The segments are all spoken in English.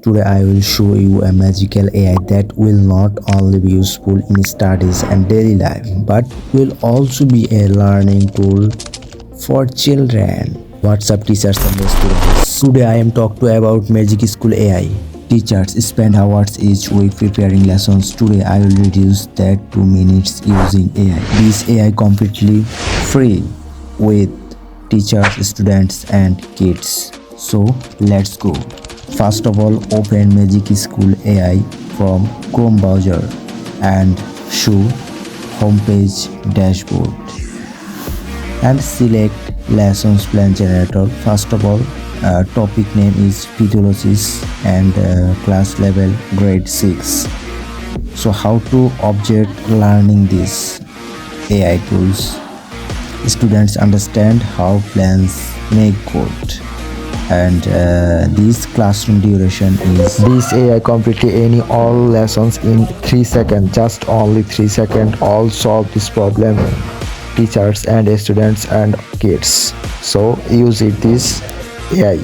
Today I will show you a magical AI that will not only be useful in studies and daily life but will also be a learning tool for children. What's up teachers and students? Today I am talking to about Magic School AI. Teachers spend hours each week preparing lessons. Today I will reduce that to minutes using AI. This AI completely free with teachers, students and kids. So let's go. First of all, open Magic School AI from Chrome browser and show homepage dashboard and select lessons plan generator. First of all, topic name is physiologist and class level grade 6. So how to object learning this AI tools? Students understand how plans make code, and this classroom duration is this AI completely any all lessons in 3 seconds, just only 3 seconds, all solve this problem, teachers and students and kids. So use it this AI.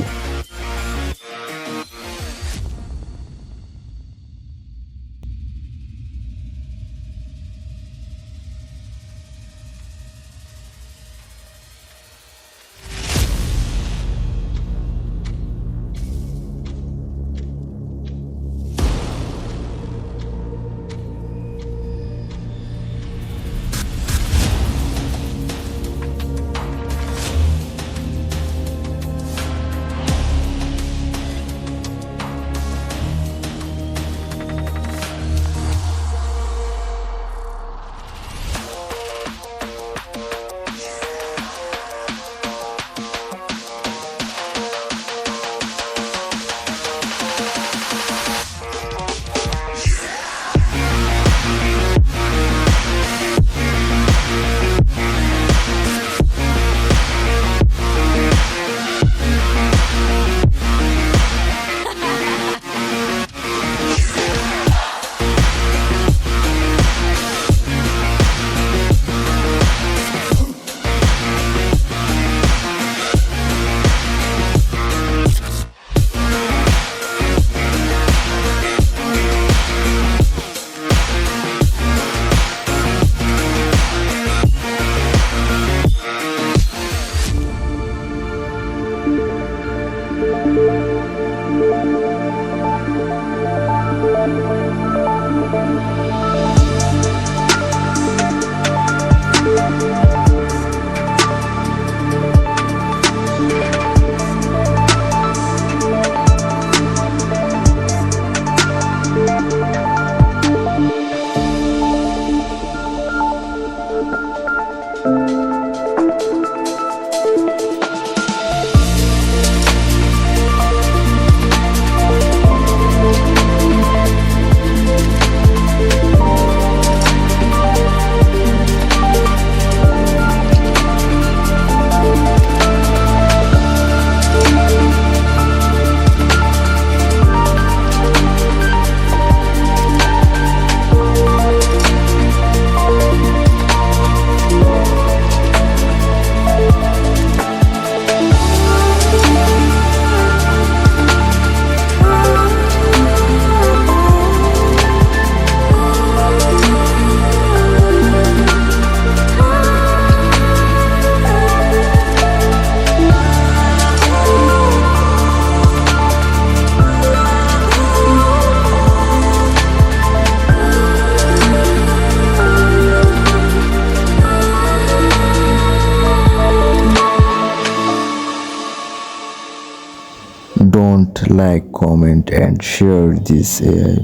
Don't like, comment and share this AI.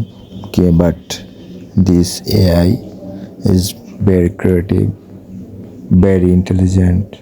Okay, but this AI is very creative, very intelligent